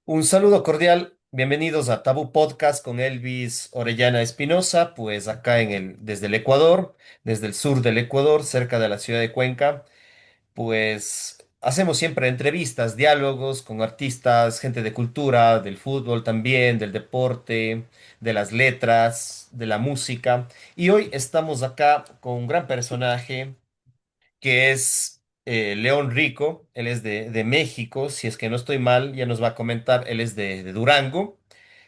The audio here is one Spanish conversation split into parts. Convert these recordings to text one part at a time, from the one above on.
Un saludo cordial, bienvenidos a Tabú Podcast con Elvis Orellana Espinosa, pues acá desde el Ecuador, desde el sur del Ecuador, cerca de la ciudad de Cuenca, pues hacemos siempre entrevistas, diálogos con artistas, gente de cultura, del fútbol también, del deporte, de las letras, de la música. Y hoy estamos acá con un gran personaje que es León Rico, él es de México, si es que no estoy mal, ya nos va a comentar, él es de Durango,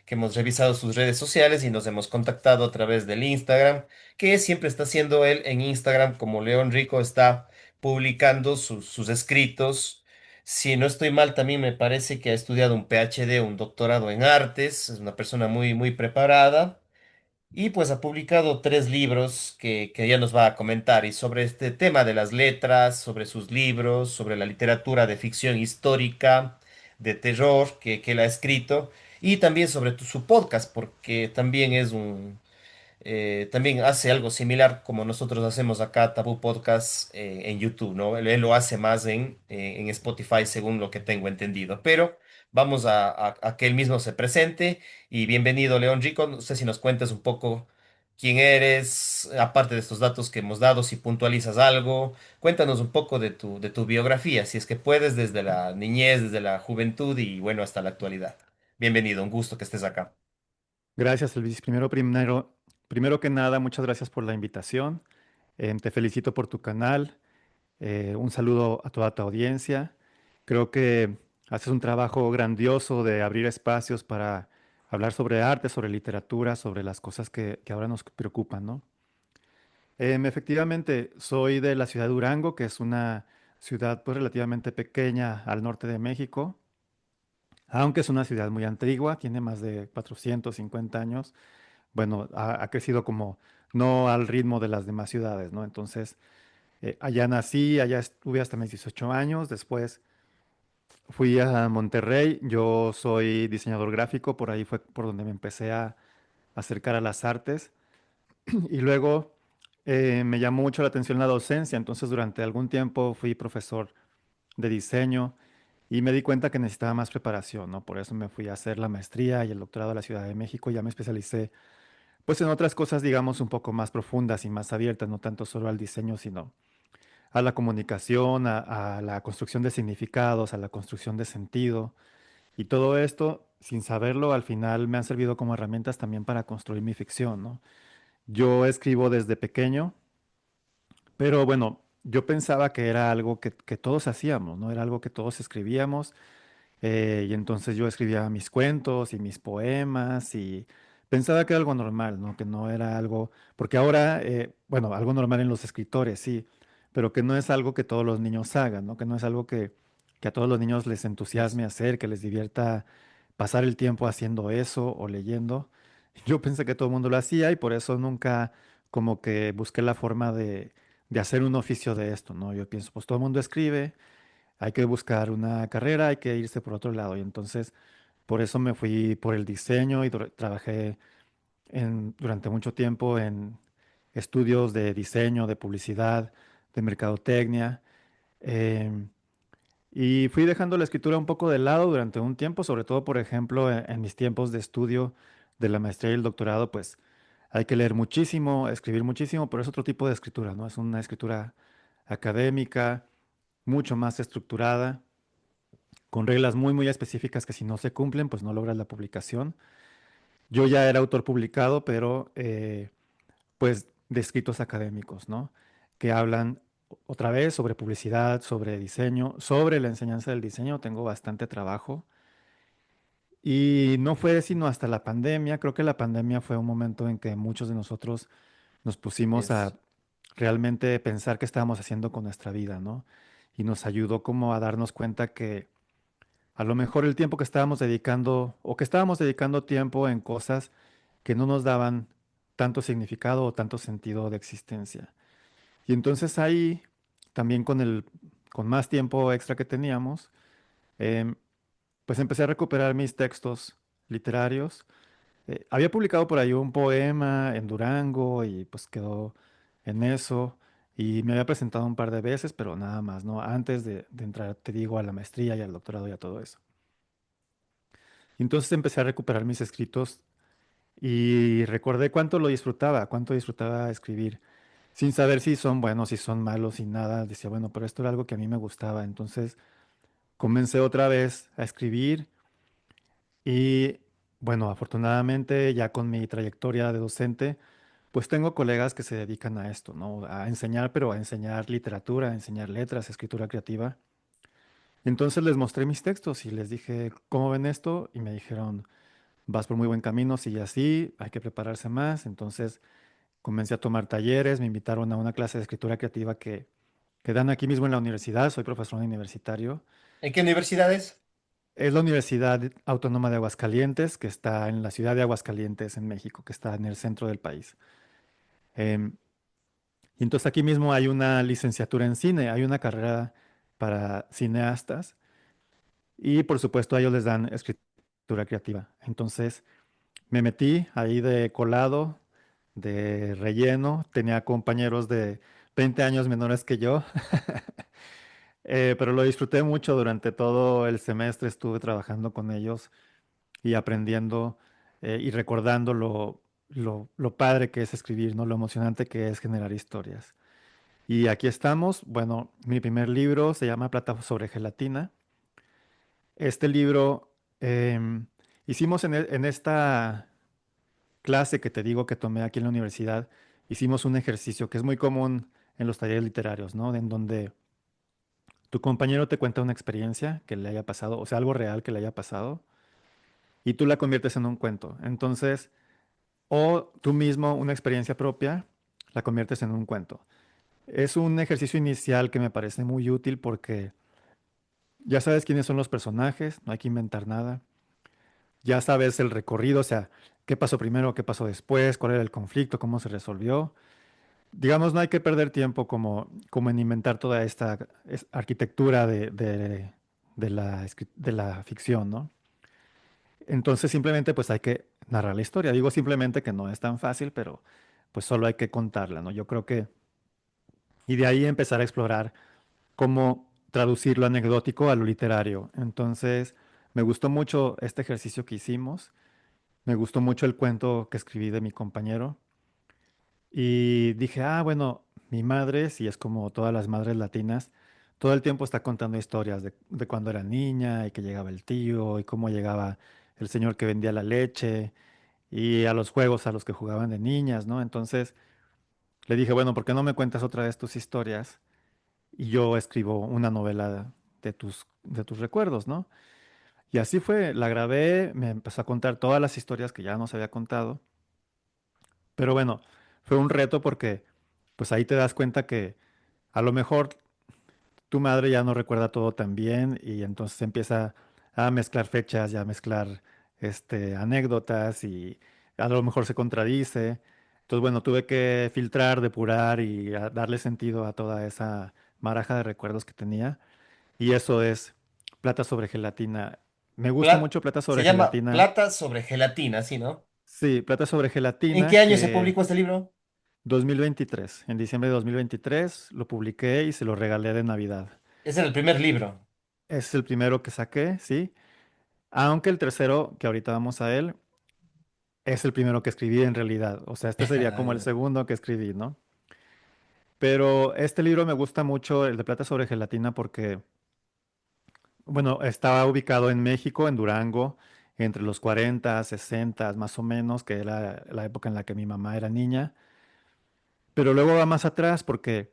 que hemos revisado sus redes sociales y nos hemos contactado a través del Instagram, que siempre está haciendo él en Instagram, como León Rico está publicando sus escritos. Si no estoy mal, también me parece que ha estudiado un PhD, un doctorado en artes, es una persona muy, muy preparada. Y pues ha publicado tres libros que ya nos va a comentar y sobre este tema de las letras, sobre sus libros, sobre la literatura de ficción histórica, de terror que él ha escrito y también sobre su podcast, porque también también hace algo similar como nosotros hacemos acá, Tabú Podcast, en YouTube, ¿no? Él lo hace más en Spotify, según lo que tengo entendido. Pero vamos a que él mismo se presente. Y bienvenido, León Rico. No sé si nos cuentas un poco quién eres, aparte de estos datos que hemos dado, si puntualizas algo. Cuéntanos un poco de de tu biografía, si es que puedes, desde la niñez, desde la juventud y bueno, hasta la actualidad. Bienvenido, un gusto que estés acá. Gracias, Elvis. Primero que nada, muchas gracias por la invitación. Te felicito por tu canal. Un saludo a toda tu audiencia. Creo que haces un trabajo grandioso de abrir espacios para hablar sobre arte, sobre literatura, sobre las cosas que ahora nos preocupan, ¿no? Efectivamente, soy de la ciudad de Durango, que es una ciudad pues relativamente pequeña al norte de México, aunque es una ciudad muy antigua, tiene más de 450 años. Bueno, ha crecido como no al ritmo de las demás ciudades, ¿no? Entonces, allá nací, allá estuve hasta mis 18 años, después fui a Monterrey, yo soy diseñador gráfico, por ahí fue por donde me empecé a acercar a las artes y luego me llamó mucho la atención la docencia, entonces durante algún tiempo fui profesor de diseño y me di cuenta que necesitaba más preparación, ¿no? Por eso me fui a hacer la maestría y el doctorado a la Ciudad de México, ya me especialicé pues en otras cosas, digamos, un poco más profundas y más abiertas, no tanto solo al diseño, sino a la comunicación, a la construcción de significados, a la construcción de sentido. Y todo esto, sin saberlo, al final me han servido como herramientas también para construir mi ficción, ¿no? Yo escribo desde pequeño, pero bueno, yo pensaba que era algo que todos hacíamos, ¿no? Era algo que todos escribíamos y entonces yo escribía mis cuentos y mis poemas y pensaba que era algo normal, ¿no? Que no era algo, porque ahora, bueno, algo normal en los escritores, sí, pero que no es algo que todos los niños hagan, ¿no? Que no es algo que a todos los niños les Es- entusiasme hacer, que les divierta pasar el tiempo haciendo eso o leyendo. Yo pensé que todo el mundo lo hacía y por eso nunca como que busqué la forma de hacer un oficio de esto, ¿no? Yo pienso, pues todo el mundo escribe, hay que buscar una carrera, hay que irse por otro lado. Y entonces, por eso me fui por el diseño y trabajé durante mucho tiempo en estudios de diseño, de publicidad, de mercadotecnia. em, y fui dejando la escritura un poco de lado durante un tiempo, sobre todo, por ejemplo, en mis tiempos de estudio de la maestría y el doctorado, pues hay que leer muchísimo, escribir muchísimo, pero es otro tipo de escritura, ¿no? Es una escritura académica, mucho más estructurada con reglas muy, muy específicas que si no se cumplen, pues no logras la publicación. Yo ya era autor publicado, pero pues de escritos académicos, ¿no? Que hablan otra vez sobre publicidad, sobre diseño, sobre la enseñanza del diseño. Tengo bastante trabajo. Y no fue sino hasta la pandemia. Creo que la pandemia fue un momento en que muchos de nosotros nos pusimos a es- realmente pensar qué estábamos haciendo con nuestra vida, ¿no? Y nos ayudó como a darnos cuenta que a lo mejor el tiempo que estábamos dedicando o que estábamos dedicando tiempo en cosas que no nos daban tanto significado o tanto sentido de existencia. Y entonces ahí, también con más tiempo extra que teníamos, em, pues empecé a recuperar mis textos literarios. Había publicado por ahí un poema en Durango y pues quedó en eso. Y me había presentado un par de veces, pero nada más, ¿no? Antes de entrar, te digo, a la maestría y al doctorado y a todo eso. Y entonces empecé a recuperar mis escritos y recordé cuánto disfrutaba escribir, sin saber si son buenos, si son malos, sin nada. Decía, bueno, pero esto era algo que a mí me gustaba. Entonces comencé otra vez a escribir y, bueno, afortunadamente ya con mi trayectoria de docente, pues tengo colegas que se dedican a esto, ¿no? A enseñar, pero a enseñar literatura, a enseñar letras, escritura creativa. Entonces les mostré mis textos y les dije, ¿cómo ven esto? Y me dijeron, vas por muy buen camino, sigue así, hay que prepararse más. Entonces comencé a tomar talleres, me invitaron a una clase de escritura creativa que dan aquí mismo en la universidad, soy profesor universitario. ¿En qué universidades? Es la Universidad Autónoma de Aguascalientes, que está en la ciudad de Aguascalientes, en México, que está en el centro del país. Em, y entonces aquí mismo hay una licenciatura en cine, hay una carrera para cineastas y por supuesto a ellos les dan escritura creativa. Entonces me metí ahí de colado, de relleno, tenía compañeros de 20 años menores que yo, pero lo disfruté mucho durante todo el semestre, estuve trabajando con ellos y aprendiendo y recordando lo padre que es escribir, ¿no? Lo emocionante que es generar historias. Y aquí estamos. Bueno, mi primer libro se llama Plata sobre gelatina. Este libro hicimos en esta clase que te digo que tomé aquí en la universidad, hicimos un ejercicio que es muy común en los talleres literarios, ¿no? En donde tu compañero te cuenta una experiencia que le haya pasado, o sea, algo real que le haya pasado, y tú la conviertes en un cuento. Entonces, o tú mismo una experiencia propia, la conviertes en un cuento. Es un ejercicio inicial que me parece muy útil porque ya sabes quiénes son los personajes, no hay que inventar nada. Ya sabes el recorrido, o sea, qué pasó primero, qué pasó después, cuál era el conflicto, cómo se resolvió. Digamos, no hay que perder tiempo como en inventar toda esta arquitectura de la ficción, ¿no? Entonces simplemente pues hay que narrar la historia. Digo simplemente que no es tan fácil, pero pues solo hay que contarla, ¿no? Yo creo que y de ahí empezar a explorar cómo traducir lo anecdótico a lo literario. Entonces, me gustó mucho este ejercicio que hicimos, me gustó mucho el cuento que escribí de mi compañero y dije, ah, bueno, mi madre, si es como todas las madres latinas, todo el tiempo está contando historias de cuando era niña y que llegaba el tío y cómo llegaba el señor que vendía la leche y a los juegos a los que jugaban de niñas, ¿no? Entonces le dije, bueno, ¿por qué no me cuentas otra vez tus historias? Y yo escribo una novela de tus recuerdos, ¿no? Y así fue, la grabé, me empezó a contar todas las historias que ya nos había contado, pero bueno, fue un reto porque pues ahí te das cuenta que a lo mejor tu madre ya no recuerda todo tan bien y entonces empieza a mezclar fechas y a mezclar anécdotas y a lo mejor se contradice. Entonces, bueno, tuve que filtrar, depurar y darle sentido a toda esa maraja de recuerdos que tenía. Y eso es plata sobre gelatina. Me gusta mucho plata Se sobre llama gelatina. Plata sobre gelatina, ¿sí, no? Sí, plata sobre ¿En qué gelatina año se que publicó este libro? 2023, en diciembre de 2023 lo publiqué y se lo regalé de Navidad. Ese era el primer libro. Es el primero que saqué, sí. Aunque el tercero, que ahorita vamos a él, es el primero que escribí en realidad. O sea, este sería como el segundo que escribí, ¿no? Pero este libro me gusta mucho, el de plata sobre gelatina, porque bueno, estaba ubicado en México, en Durango, entre los 40, 60, más o menos, que era la época en la que mi mamá era niña. Pero luego va más atrás porque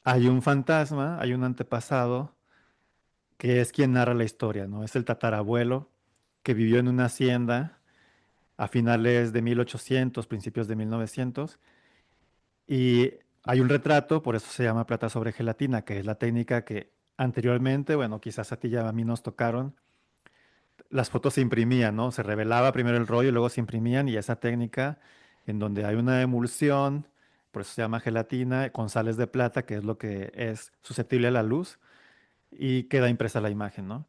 hay un fantasma, hay un antepasado, que es quien narra la historia, ¿no? Es el tatarabuelo que vivió en una hacienda a finales de 1800, principios de 1900. Y hay un retrato, por eso se llama plata sobre gelatina, que es la técnica que anteriormente, bueno, quizás a ti ya a mí nos tocaron las fotos se imprimían, ¿no? Se revelaba primero el rollo y luego se imprimían y esa técnica en donde hay una emulsión, por eso se llama gelatina, con sales de plata, que es lo que es susceptible a la luz y queda impresa la imagen, ¿no?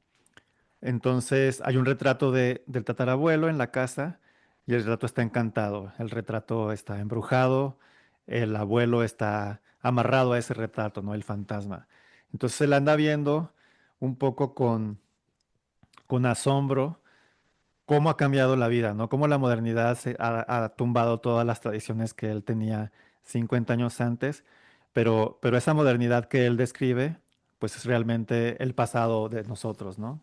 Entonces hay un retrato del tatarabuelo en la casa y el retrato está encantado, el retrato está embrujado, el abuelo está amarrado a ese retrato, ¿no? El fantasma. Entonces él anda viendo un poco con asombro cómo ha cambiado la vida, ¿no? Cómo la modernidad ha tumbado todas las tradiciones que él tenía 50 años antes, pero esa modernidad que él describe, pues es realmente el pasado de nosotros, ¿no?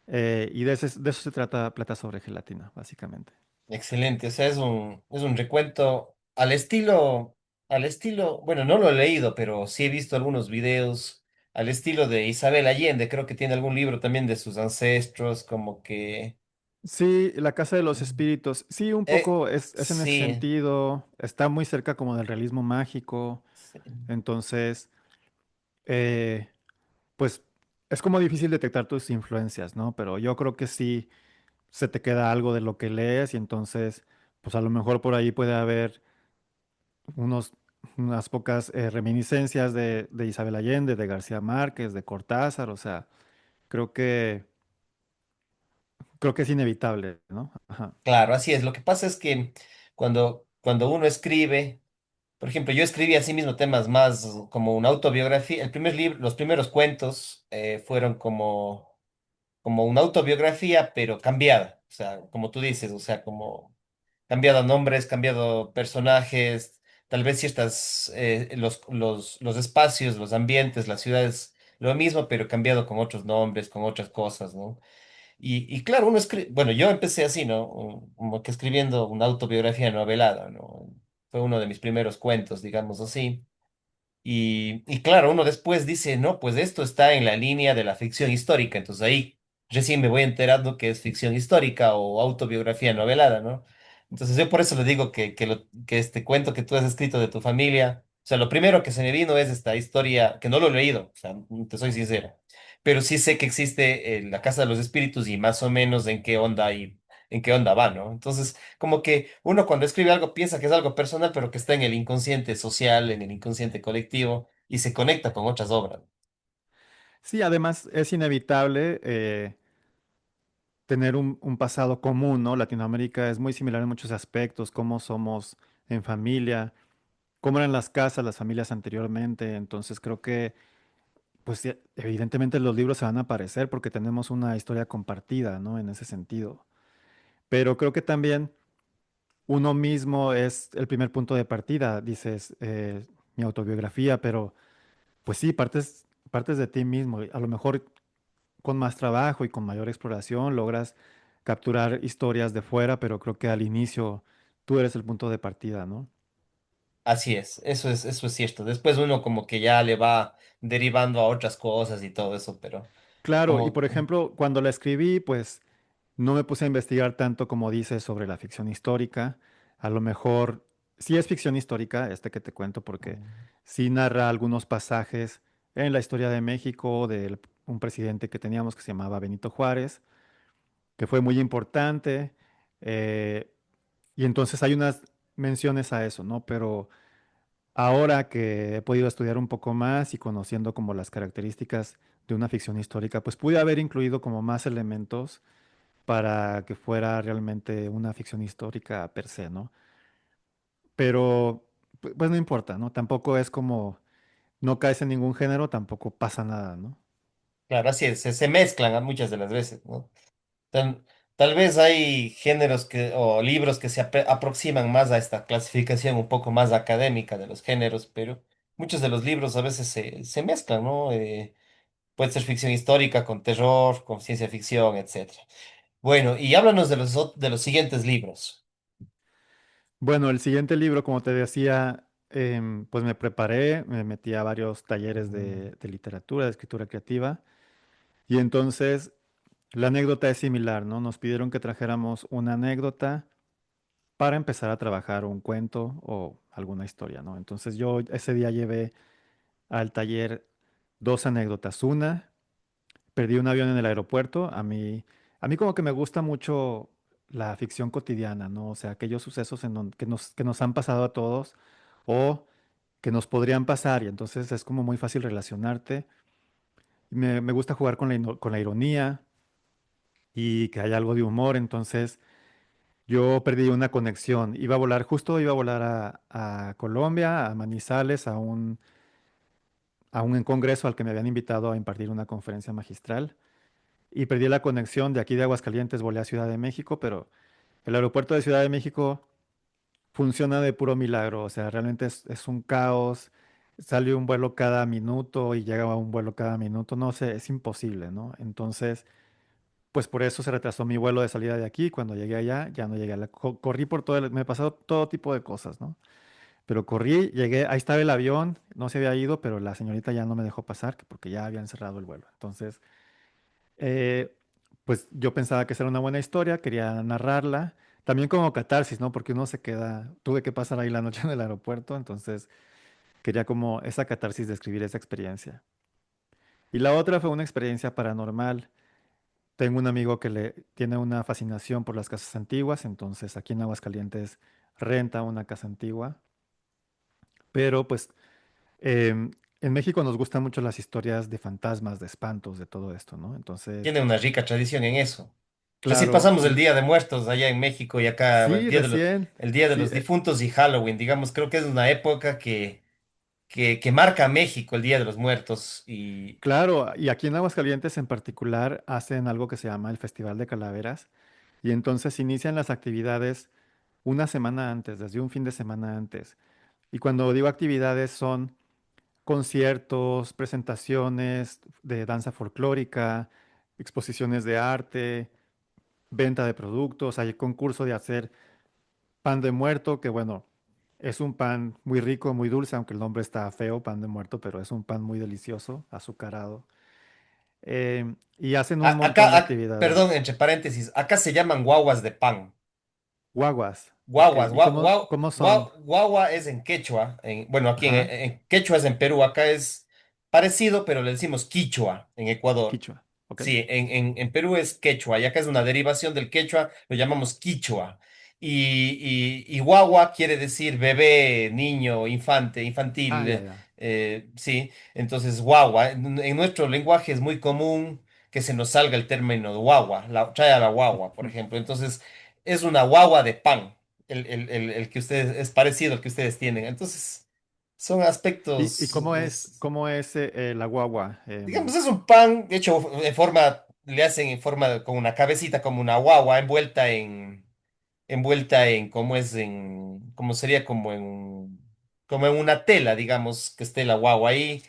Y de eso se trata Plata sobre Gelatina, básicamente. Excelente, o sea, es un recuento al estilo, bueno, no lo he leído, pero sí he visto algunos videos al estilo de Isabel Allende, creo que tiene algún libro también de sus ancestros, como que... Sí, La Casa de los Espíritus, sí, un poco es en ese sí, sentido, está muy cerca como del realismo mágico, sí. entonces, eh, pues es como difícil detectar tus influencias, ¿no? Pero yo creo que sí se te queda algo de lo que lees y entonces, pues a lo mejor por ahí puede haber unos, unas pocas reminiscencias de Isabel Allende, de García Márquez, de Cortázar, o sea, creo que, creo que es inevitable, ¿no? Ajá. Claro, así es. Lo que pasa es que cuando uno escribe, por ejemplo, yo escribí así mismo temas más como una autobiografía. El primer libro, los primeros cuentos fueron como una autobiografía, pero cambiada. O sea, como tú dices, o sea, como cambiado nombres, cambiado personajes, tal vez ciertas, los espacios, los ambientes, las ciudades, lo mismo, pero cambiado con otros nombres, con otras cosas, ¿no? Y claro, uno escribe, bueno, yo empecé así, ¿no? Como que escribiendo una autobiografía novelada, ¿no? Fue uno de mis primeros cuentos, digamos así. Y claro, uno después dice, no, pues esto está en la línea de la ficción histórica, entonces ahí recién me voy enterando que es ficción histórica o autobiografía novelada, ¿no? Entonces yo por eso le digo que este cuento que tú has escrito de tu familia, o sea, lo primero que se me vino es esta historia, que no lo he leído, o sea, te soy sincero, pero sí sé que existe la Casa de los Espíritus y más o menos en qué onda va, ¿no? Entonces, como que uno cuando escribe algo piensa que es algo personal, pero que está en el inconsciente social, en el inconsciente colectivo y se conecta con otras obras. Sí, además es inevitable tener un pasado común, ¿no? Latinoamérica es muy similar en muchos aspectos, cómo somos en familia, cómo eran las casas, las familias anteriormente, entonces creo que pues sí, evidentemente los libros se van a aparecer porque tenemos una historia compartida, ¿no? En ese sentido. Pero creo que también uno mismo es el primer punto de partida, dices, mi autobiografía, pero pues sí, partes de ti mismo. A lo mejor con más trabajo y con mayor exploración logras capturar historias de fuera, pero creo que al inicio tú eres el punto de partida, ¿no? Así es, eso es cierto. Después uno como que ya le va derivando a otras cosas y todo eso, pero Claro, y como, por ejemplo, cuando la escribí, pues no me puse a investigar tanto como dices sobre la ficción histórica. A lo mejor sí es ficción histórica, este que te cuento, porque sí narra algunos pasajes en la historia de México de un presidente que teníamos que se llamaba Benito Juárez, que fue muy importante. eh, y entonces hay unas menciones a eso, ¿no? Pero ahora que he podido estudiar un poco más y conociendo como las características de una ficción histórica, pues pude haber incluido como más elementos para que fuera realmente una ficción histórica per se, ¿no? Pero, pues no importa, ¿no? Tampoco es como, no caes en ningún género, tampoco pasa nada, ¿no? claro, así es, se mezclan muchas de las veces, ¿no? Tal, tal vez hay géneros o libros que se aproximan más a esta clasificación un poco más académica de los géneros, pero muchos de los libros a veces se mezclan, ¿no? Puede ser ficción histórica con terror, con ciencia ficción, etcétera. Bueno, y háblanos de de los siguientes libros. Bueno, el siguiente libro, como te decía, pues me preparé, me metí a varios talleres de literatura, de escritura creativa, y entonces la anécdota es similar, ¿no? Nos pidieron que trajéramos una anécdota para empezar a trabajar un cuento o alguna historia, ¿no? Entonces yo ese día llevé al taller dos anécdotas. Una, perdí un avión en el aeropuerto. A mí como que me gusta mucho la ficción cotidiana, ¿no? O sea, aquellos sucesos que nos han pasado a todos o que nos podrían pasar y entonces es como muy fácil relacionarte. Me gusta jugar con con la ironía y que haya algo de humor, entonces yo perdí una conexión. Justo iba a volar a Colombia, a Manizales, a un congreso al que me habían invitado a impartir una conferencia magistral. y perdí la conexión de aquí de Aguascalientes, volé a Ciudad de México, pero el aeropuerto de Ciudad de México funciona de puro milagro, o sea, realmente es un caos, sale un vuelo cada minuto y llega un vuelo cada minuto, no sé, es imposible, ¿no? Entonces, pues por eso se retrasó mi vuelo de salida de aquí, cuando llegué allá, ya no llegué corrí por todo me pasó todo tipo de cosas, ¿no? Pero corrí, llegué, ahí estaba el avión, no se había ido, pero la señorita ya no me dejó pasar, porque ya habían cerrado el vuelo. Entonces, eh, pues yo pensaba que esa era una buena historia, quería narrarla, también como catarsis, ¿no? Porque uno se queda, tuve que pasar ahí la noche en el aeropuerto, entonces quería como esa catarsis de escribir esa experiencia. Y la otra fue una experiencia paranormal. Tengo un amigo que le tiene una fascinación por las casas antiguas, entonces aquí en Aguascalientes renta una casa antigua, pero pues en México nos gustan mucho las historias de fantasmas, de espantos, de todo esto, ¿no? Entonces, Tiene una rica tradición en eso. Recién claro, pasamos el y Día de Muertos allá en México y acá sí, recién, el Día de sí, los Difuntos y Halloween, digamos, creo que es una época que marca a México el Día de los Muertos y claro, y aquí en Aguascalientes en particular hacen algo que se llama el Festival de Calaveras, y entonces inician las actividades una semana antes, desde un fin de semana antes. Y cuando digo actividades son conciertos, presentaciones de danza folclórica, exposiciones de arte, venta de productos, hay concurso de hacer pan de muerto, que bueno, es un pan muy rico, muy dulce, aunque el nombre está feo, pan de muerto, pero es un pan muy delicioso, azucarado. Y hacen un montón de perdón, actividades. entre paréntesis, acá se llaman guaguas de pan. Guaguas, ok. Guaguas, ¿Y cómo son? guagua es en quechua, bueno, aquí Ajá, en quechua es en Perú, acá es parecido, pero le decimos quichua en Ecuador. quichua, ok. Sí, en Perú es quechua, y acá es una derivación del quechua, lo llamamos quichua. Y guagua quiere decir bebé, niño, infante, Ah, infantil, ya, ya. sí, entonces guagua. En nuestro lenguaje es muy común que se nos salga el término de guagua, trae a la guagua, por ejemplo. Entonces, es una guagua de pan el que ustedes, es parecido al que ustedes tienen. Entonces, son ¿Y aspectos, cómo es la guagua? digamos, es un pan hecho en forma, le hacen en forma, con una cabecita como una guagua, envuelta en, ¿cómo es? Como sería como en una tela, digamos, que esté la guagua ahí,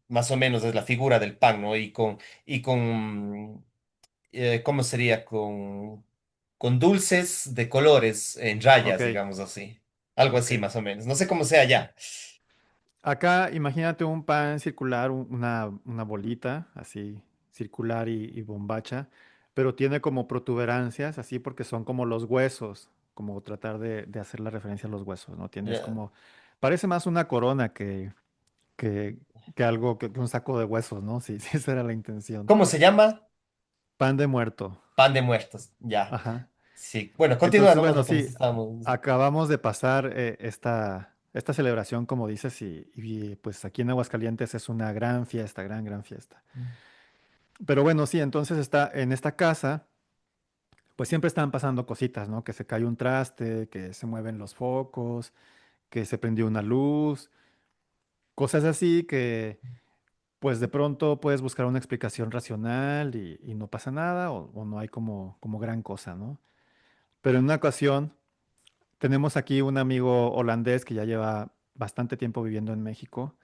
más o menos es la figura del pan, ¿no? ¿Cómo sería? Con dulces de colores en Ok, rayas, digamos así. Algo ok. así, más o menos. No sé cómo sea ya. Acá imagínate un pan circular, una bolita así circular y bombacha, pero tiene como protuberancias, así porque son como los huesos, como tratar de hacer la referencia a los huesos, ¿no? Tienes Ya. como, parece más una corona que, que algo, que un saco de huesos, ¿no? Sí, sí, esa era la intención. ¿Cómo se llama? Pan de muerto, Pan de muertos. Ya. ajá. Sí. Bueno, continúa Entonces, nomás bueno, lo que nos sí, estamos. acabamos de pasar esta celebración, como dices, pues aquí en Aguascalientes es una gran fiesta, gran fiesta. Pero bueno, sí, entonces está en esta casa, pues siempre están pasando cositas, ¿no? Que se cae un traste, que se mueven los focos, que se prendió una luz, cosas así que pues de pronto puedes buscar una explicación racional y no pasa nada o no hay como gran cosa, ¿no? Pero en una ocasión tenemos aquí un amigo holandés que ya lleva bastante tiempo viviendo en México,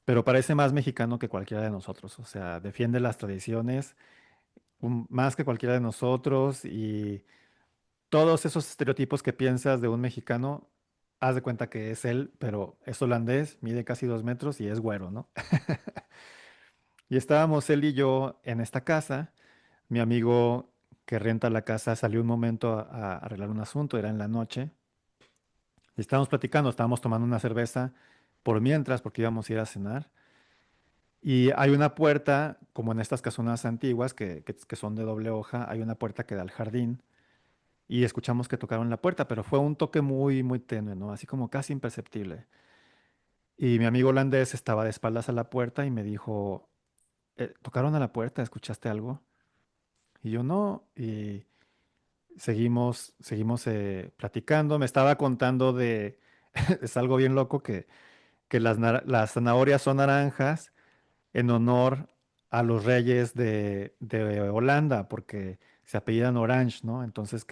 pero parece más mexicano que cualquiera de nosotros, o sea, defiende las tradiciones más que cualquiera de nosotros y todos esos estereotipos que piensas de un mexicano, haz de cuenta que es él, pero es holandés, mide casi 2 metros y es güero, ¿no? Y estábamos él y yo en esta casa, mi amigo que renta la casa salió un momento a arreglar un asunto, era en la noche, y estábamos platicando, estábamos tomando una cerveza por mientras, porque íbamos a ir a cenar. Y hay una puerta, como en estas casonas antiguas que son de doble hoja, hay una puerta que da al jardín. Y escuchamos que tocaron la puerta, pero fue un toque muy, muy tenue, ¿no? Así como casi imperceptible. Y mi amigo holandés estaba de espaldas a la puerta y me dijo, ¿tocaron a la puerta? ¿Escuchaste algo? Y yo no. Y seguimos platicando. Me estaba contando es algo bien loco que las zanahorias son naranjas en honor a los reyes de Holanda, porque se apellidan Orange, ¿no? Entonces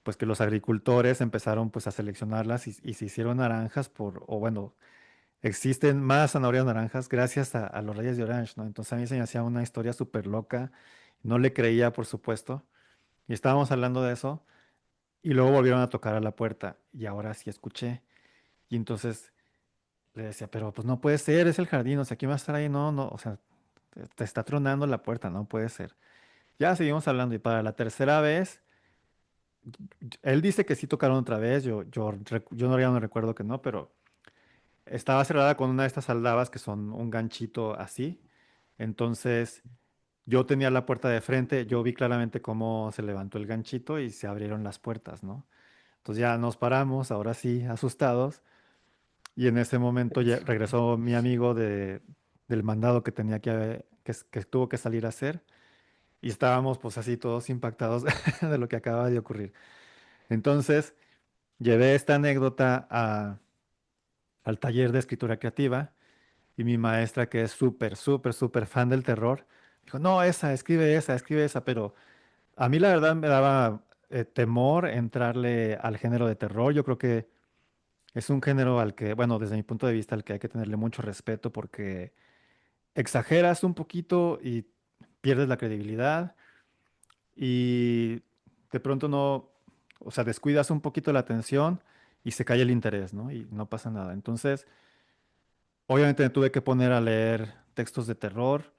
pues que los agricultores empezaron pues a seleccionarlas y se hicieron naranjas o bueno, existen más zanahorias naranjas gracias a los reyes de Orange, ¿no? Entonces a mí se me hacía una historia súper loca, no le creía, por supuesto, y estábamos hablando de eso, y luego volvieron a tocar a la puerta, y ahora sí escuché, y entonces le decía, pero pues no puede ser, es el jardín, o sea, ¿quién va a estar ahí? No, no, o sea, te está tronando la puerta, no puede ser. Ya seguimos hablando, y para la tercera vez, él dice que sí tocaron otra vez, yo no, ya no recuerdo que no, pero estaba cerrada con una de estas aldabas que son un ganchito así. Entonces, yo tenía la puerta de frente, yo vi claramente cómo se levantó el ganchito y se abrieron las puertas, ¿no? Entonces ya nos paramos, ahora sí, asustados, y en ese momento ya regresó mi amigo del mandado que tenía que tuvo que salir a hacer, y estábamos pues así todos impactados de lo que acaba de ocurrir. Entonces, llevé esta anécdota al taller de escritura creativa. Y mi maestra, que es súper, súper, súper fan del terror, dijo, no, esa, escribe esa, pero a mí la verdad me daba temor entrarle al género de terror. Yo creo que es un género al que, bueno, desde mi punto de vista, al que hay que tenerle mucho respeto porque exageras un poquito y pierdes la credibilidad y de pronto no, o sea, descuidas un poquito la atención y se cae el interés, ¿no? Y no pasa nada. Entonces, obviamente me tuve que poner a leer textos de terror.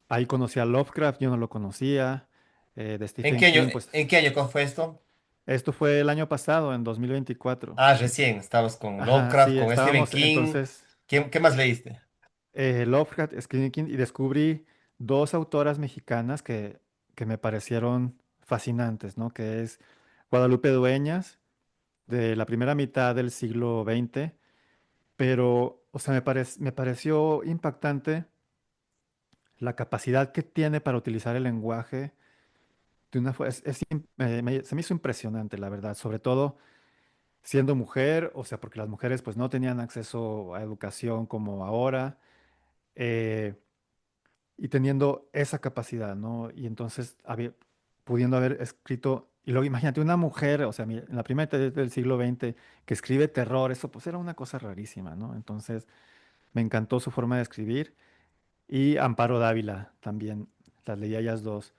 Ahí conocí a Lovecraft, yo no lo conocía. De ¿En Stephen qué año, King, pues en qué año fue esto? esto fue el año pasado, en 2024. Ah, recién, estabas con Ajá, Lovecraft, sí, con Stephen estábamos King. entonces ¿Qué más leíste? Lovecraft, Stephen King, y descubrí dos autoras mexicanas que me parecieron fascinantes, ¿no? Que es Guadalupe Dueñas, de la primera mitad del siglo XX, pero, o sea, me pareció impactante la capacidad que tiene para utilizar el lenguaje de una forma, se me hizo impresionante, la verdad, sobre todo siendo mujer, o sea, porque las mujeres pues no tenían acceso a educación como ahora, eh, y teniendo esa capacidad, ¿no? Y entonces pudiendo haber escrito, y luego imagínate una mujer, o sea, en la primera mitad del siglo XX, que escribe terror, eso pues era una cosa rarísima, ¿no? Entonces me encantó su forma de escribir, y Amparo Dávila también, las leía ellas dos.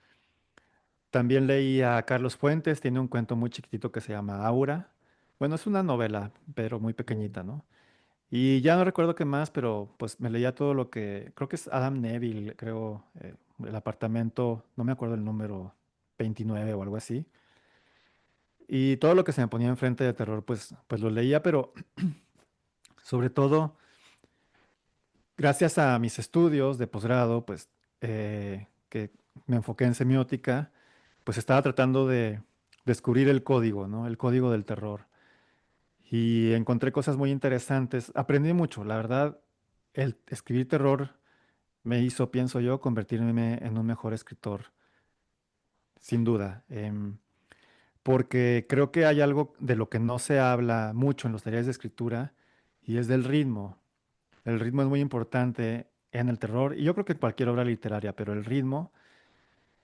También leí a Carlos Fuentes, tiene un cuento muy chiquitito que se llama Aura. Bueno, es una novela, pero muy Mm. pequeñita, ¿no? Y ya no recuerdo qué más, pero pues me leía todo lo que, creo que es Adam Neville, creo, el apartamento, no me acuerdo el número, 29 o algo así. Y todo lo que se me ponía enfrente de terror, pues lo leía, pero sobre todo, gracias a mis estudios de posgrado, pues que me enfoqué en semiótica, pues estaba tratando de descubrir el código, ¿no? El código del terror. Y encontré cosas muy interesantes. Aprendí mucho, la verdad. El escribir terror me hizo, pienso yo, convertirme en un mejor escritor, sin duda. Porque creo que hay algo de lo que no se habla mucho en los talleres de escritura y es del ritmo. El ritmo es muy importante en el terror y yo creo que en cualquier obra literaria, pero el ritmo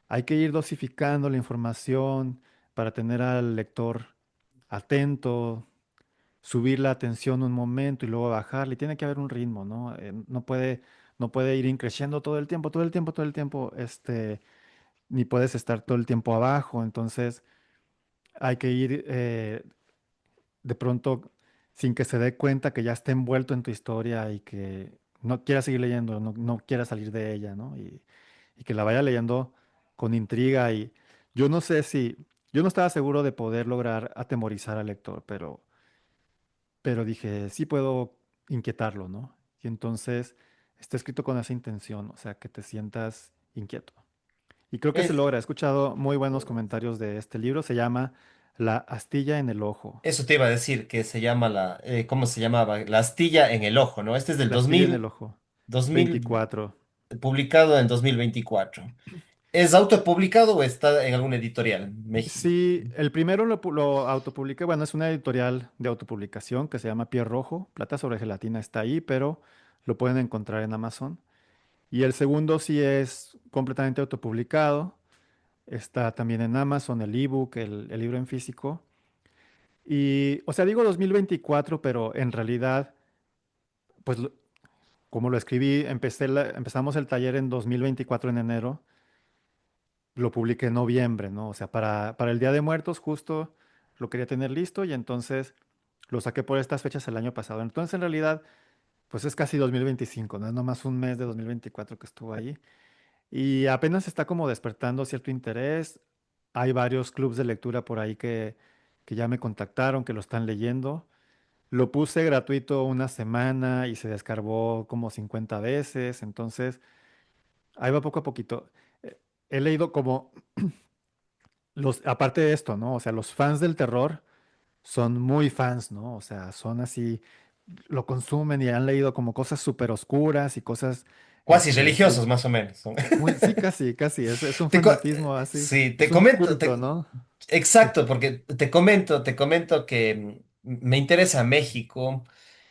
hay que ir dosificando la información para tener al lector atento, subir la atención un momento y luego bajarle. Tiene que haber un ritmo, ¿no? No puede ir increciendo todo el tiempo, todo el tiempo, todo el tiempo, ni puedes estar todo el tiempo abajo. Entonces hay que ir de pronto sin que se dé cuenta que ya está envuelto en tu historia y que no quiera seguir leyendo, no quiera salir de ella, ¿no? Y que la vaya leyendo con intriga y yo no sé si, yo no estaba seguro de poder lograr atemorizar al lector, pero dije, sí puedo inquietarlo, ¿no? Y entonces está escrito con esa intención, o sea, que te sientas inquieto. Y creo que se Es, logra. He escuchado muy buenos comentarios de este libro. Se llama La astilla en el ojo. eso te iba a decir, que se llama ¿cómo se llamaba? La astilla en el ojo, ¿no? Este es del La astilla en el ojo. 2000, 24. publicado en 2024. ¿Es autopublicado o está en alguna editorial? México. Sí, el primero lo autopubliqué. Bueno, es una editorial de autopublicación que se llama Pie Rojo. Plata sobre Gelatina está ahí, pero lo pueden encontrar en Amazon. Y el segundo sí es completamente autopublicado. Está también en Amazon el ebook, el libro en físico. Y, o sea, digo 2024, pero en realidad, pues como lo escribí, empezamos el taller en 2024 en enero, lo publiqué en noviembre, ¿no? O sea, para el Día de Muertos justo lo quería tener listo y entonces lo saqué por estas fechas el año pasado. Entonces, en realidad, pues es casi 2025, ¿no? Es nomás un mes de 2024 que estuvo ahí. Y apenas está como despertando cierto interés. Hay varios clubes de lectura por ahí que ya me contactaron, que lo están leyendo. Lo puse gratuito una semana y se descargó como 50 veces. Entonces, ahí va poco a poquito. He leído como aparte de esto, ¿no? O sea, los fans del terror son muy fans, ¿no? O sea, son así, lo consumen y han leído como cosas súper oscuras y cosas, Cuasi sí, religiosos más o menos. muy, sí, casi, casi, es un Te co- fanatismo así, sí, es te un comento, culto, ¿no? exacto, porque te comento que me interesa México.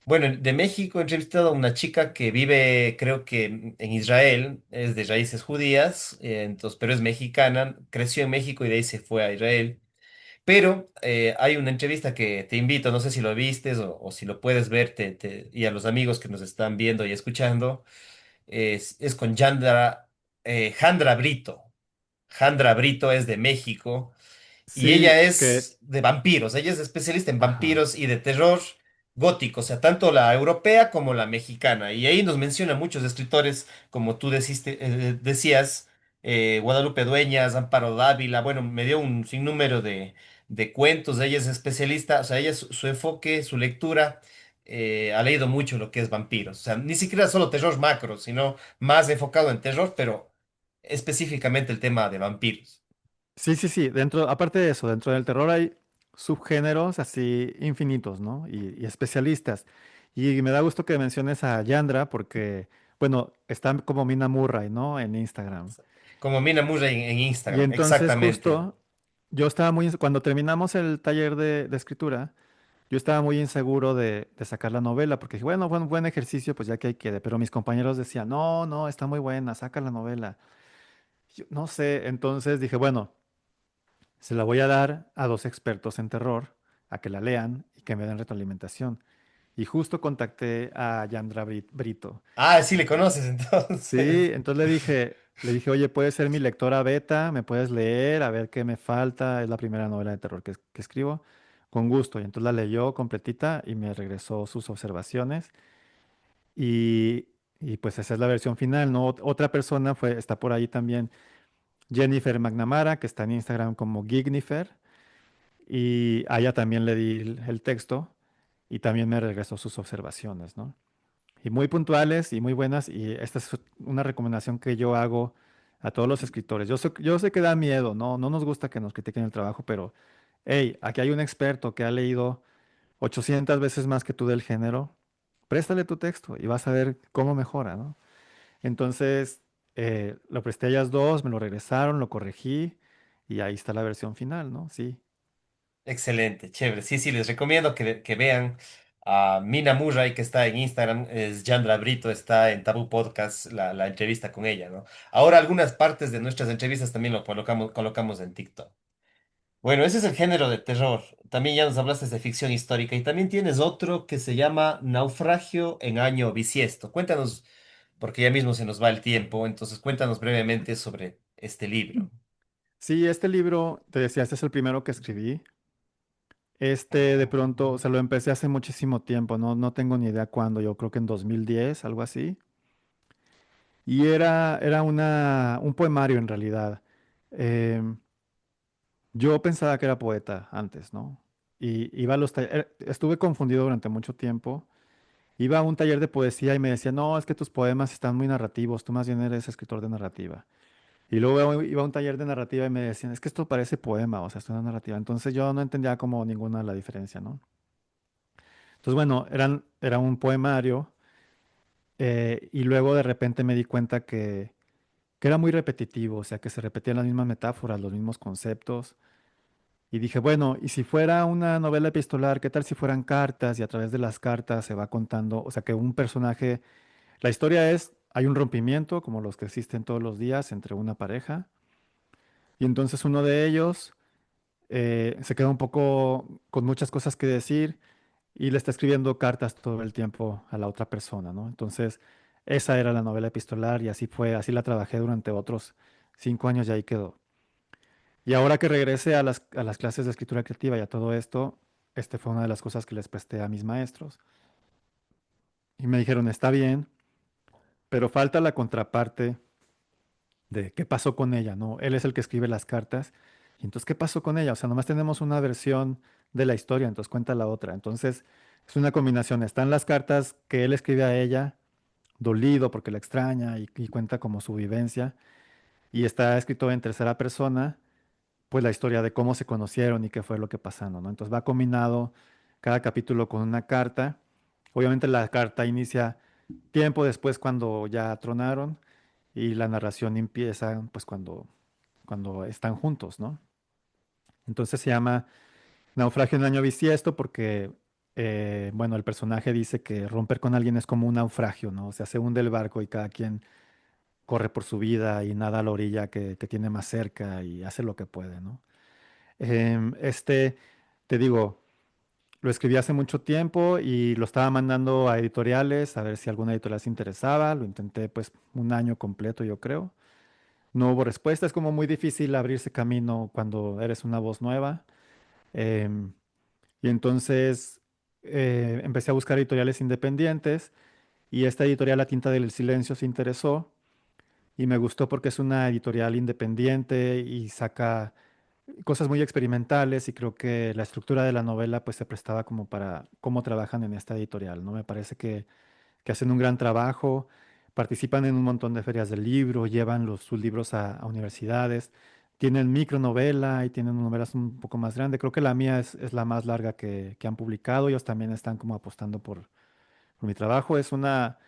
Bueno, de México he entrevistado a una chica que vive, creo que en Israel, es de raíces judías, entonces, pero es mexicana, creció en México y de ahí se fue a Israel. Pero hay una entrevista que te invito, no sé si lo vistes o si lo puedes ver, y a los amigos que nos están viendo y escuchando, es con Jandra Brito. Jandra Brito es de México y ella Sí, que, es de vampiros. Ella es especialista en ajá. vampiros y de terror gótico, o sea, tanto la europea como la mexicana. Y ahí nos menciona muchos escritores, como tú decías, Guadalupe Dueñas, Amparo Dávila. Bueno, me dio un sinnúmero de cuentos. Ella es especialista, o sea, ella su enfoque, su lectura. Ha leído mucho lo que es vampiros, o sea, ni siquiera solo terror macro, sino más enfocado en terror, pero específicamente el tema de vampiros. Sí, sí, sí, dentro, aparte de eso, dentro del terror hay subgéneros así infinitos, ¿no? Y especialistas. Y me da gusto que menciones a Yandra porque, bueno, está como Mina Murray, ¿no? En Instagram. Como Mina Murray en Y Instagram, entonces exactamente. justo yo estaba cuando terminamos el taller de escritura, yo estaba muy inseguro de sacar la novela porque dije, bueno, buen ejercicio, pues ya que ahí quede. Pero mis compañeros decían, no, no, está muy buena, saca la novela. Yo, no sé, entonces dije, bueno. Se la voy a dar a dos expertos en terror, a que la lean y que me den retroalimentación. Y justo contacté a Yandra Brito. Ah, sí le Y- conoces sí, entonces. entonces le dije, oye, puedes ser mi lectora beta, me puedes leer, a ver qué me falta. Es la primera novela de terror que escribo. Con gusto. Y entonces la leyó completita y me regresó sus observaciones. Y, y pues esa es la versión final, ¿no? Otra persona está por ahí también, Jennifer McNamara, que está en Instagram como Gignifer. Y a ella también le di el texto y también me regresó sus observaciones, ¿no? Y muy puntuales y muy buenas. Y esta es una recomendación que yo hago a todos los escritores. Yo sé que da miedo, ¿no? No nos gusta que nos critiquen el trabajo, pero, hey, aquí hay un experto que ha leído 800 veces más que tú del género. Préstale tu texto y vas a ver cómo mejora, ¿no? Entonces, lo presté a ellas dos, me lo regresaron, lo corregí y ahí está la versión final, ¿no? Sí. Excelente, chévere. Sí, sí, les recomiendo que vean a Mina Murray, que está en Instagram, es Yandra Brito, está en Tabú Podcast, la entrevista con ella, ¿no? Ahora algunas partes de nuestras entrevistas también lo colocamos en TikTok. Bueno, ese es el género de terror. También ya nos hablaste de ficción histórica y también tienes otro que se llama Naufragio en año bisiesto. Cuéntanos, porque ya mismo se nos va el tiempo, entonces cuéntanos brevemente sobre este libro. Sí, este libro, te decía, este es el primero que escribí. Este de pronto, se lo empecé hace muchísimo tiempo, no tengo ni idea cuándo, yo creo que en 2010, algo así. Y era un poemario en realidad. Em, yo pensaba que era poeta antes, ¿no? Y iba a los talleres, estuve confundido durante mucho tiempo. Iba a un taller de poesía y me decía, no, es que tus poemas están muy narrativos, tú más bien eres escritor de narrativa. Y luego iba a un taller de narrativa y me decían, es que esto parece poema, o sea, es una narrativa. Entonces yo no entendía como ninguna de la diferencia, ¿no? Entonces, bueno, era un poemario y luego de repente me di cuenta que era muy repetitivo, o sea, que se repetían las mismas metáforas, los mismos conceptos. Y dije, bueno, ¿y si fuera una novela epistolar, qué tal si fueran cartas y a través de las cartas se va contando, o sea, que un personaje, la historia es hay un rompimiento, como los que existen todos los días, entre una pareja, y entonces uno de ellos se queda un poco con muchas cosas que decir y le está escribiendo cartas todo el tiempo a la otra persona, ¿no? Entonces, esa era la novela epistolar y así fue, así la trabajé durante otros 5 años y ahí quedó. Y ahora que regresé a las clases de escritura creativa y a todo esto, este fue una de las cosas que les presté a mis maestros. Y me dijeron, está bien, pero falta la contraparte de qué pasó con ella, ¿no? Él es el que escribe las cartas. Y entonces, ¿qué pasó con ella? O sea, nomás tenemos una versión de la historia, entonces cuenta la otra. Entonces, es una combinación. Están las cartas que él escribe a ella, dolido porque la extraña y cuenta como su vivencia. Y está escrito en tercera persona, pues la historia de cómo se conocieron y qué fue lo que pasaron, ¿no? Entonces va combinado cada capítulo con una carta. Obviamente la carta inicia tiempo después cuando ya tronaron y la narración empieza pues cuando están juntos, ¿no? Entonces se llama Naufragio en año bisiesto porque, bueno, el personaje dice que romper con alguien es como un naufragio, ¿no? O sea, se hunde el barco y cada quien corre por su vida y nada a la orilla que tiene más cerca y hace lo que puede, ¿no? Este, te digo, lo escribí hace mucho tiempo y lo estaba mandando a editoriales a ver si alguna editorial se interesaba. Lo intenté pues un año completo, yo creo. No hubo respuesta. Es como muy difícil abrirse camino cuando eres una voz nueva. Em, y entonces empecé a buscar editoriales independientes y esta editorial La Tinta del Silencio se interesó y me gustó porque es una editorial independiente y saca cosas muy experimentales y creo que la estructura de la novela pues se prestaba como para cómo trabajan en esta editorial, ¿no? Me parece que hacen un gran trabajo, participan en un montón de ferias del libro, llevan sus libros a universidades, tienen micronovela y tienen novelas un poco más grandes. Creo que la mía es la más larga que han publicado. Ellos también están como apostando por mi trabajo. Es una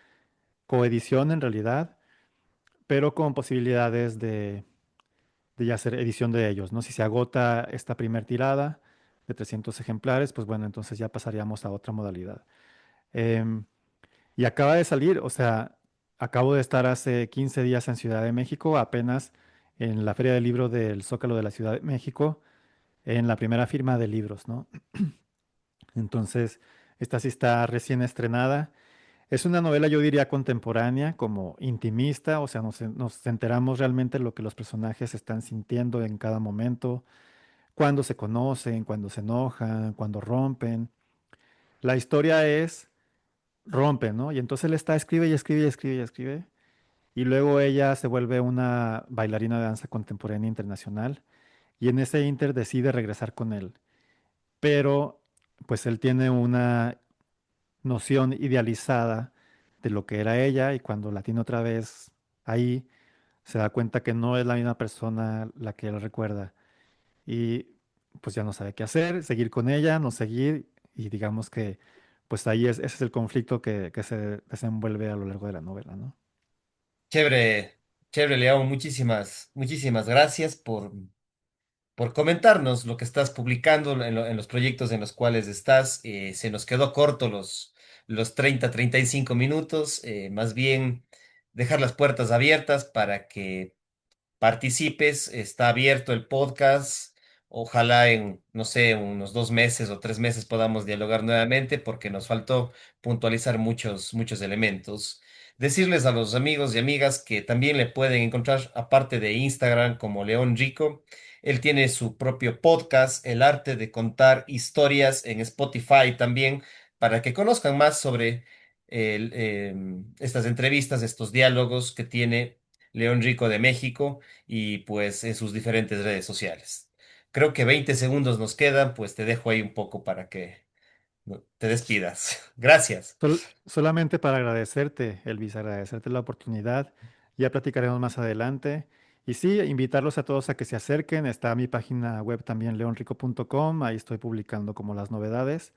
coedición en realidad, pero con posibilidades de ya hacer edición de ellos, ¿no? Si se agota esta primer tirada de 300 ejemplares, pues bueno, entonces ya pasaríamos a otra modalidad. Em, y acaba de salir, o sea, acabo de estar hace 15 días en Ciudad de México, apenas en la Feria del Libro del Zócalo de la Ciudad de México, en la primera firma de libros, ¿no? Entonces, esta sí está recién estrenada. Es una novela, yo diría, contemporánea, como intimista, o sea, nos enteramos realmente de lo que los personajes están sintiendo en cada momento cuando se conocen, cuando se enojan, cuando rompen. La historia es rompen, ¿no? Y entonces él está, escribe y escribe y escribe y escribe. Y luego ella se vuelve una bailarina de danza contemporánea internacional. Y en ese inter decide regresar con él. Pero pues él tiene una noción idealizada de lo que era ella y cuando la tiene otra vez ahí, se da cuenta que no es la misma persona la que él recuerda. Y pues ya no sabe qué hacer, seguir con ella, no seguir, y digamos que pues ahí ese es el conflicto que se desenvuelve a lo largo de la novela, ¿no? Chévere, chévere, León, muchísimas gracias por comentarnos lo que estás publicando en los proyectos en los cuales estás. Se nos quedó corto los 35 minutos. Más bien dejar las puertas abiertas para que participes. Está abierto el podcast. Ojalá en, no sé, unos 2 meses o 3 meses podamos dialogar nuevamente porque nos faltó puntualizar muchos elementos. Decirles a los amigos y amigas que también le pueden encontrar, aparte de Instagram, como León Rico. Él tiene su propio podcast, El arte de contar historias, en Spotify también, para que conozcan más sobre estas entrevistas, estos diálogos que tiene León Rico de México y pues en sus diferentes redes sociales. Creo que 20 segundos nos quedan, pues te dejo ahí un poco para que te despidas. Gracias. Solamente para agradecerte, Elvis, agradecerte la oportunidad. Ya platicaremos más adelante. Y sí, invitarlos a todos a que se acerquen. Está mi página web también, leonrico.com. Ahí estoy publicando como las novedades.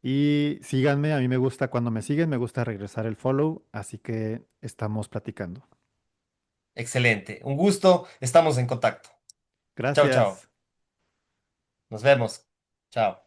Y síganme, a mí me gusta cuando me siguen, me gusta regresar el follow, así que estamos platicando. Excelente. Un gusto. Estamos en contacto. Chao, chao. Gracias. Nos vemos. Chao.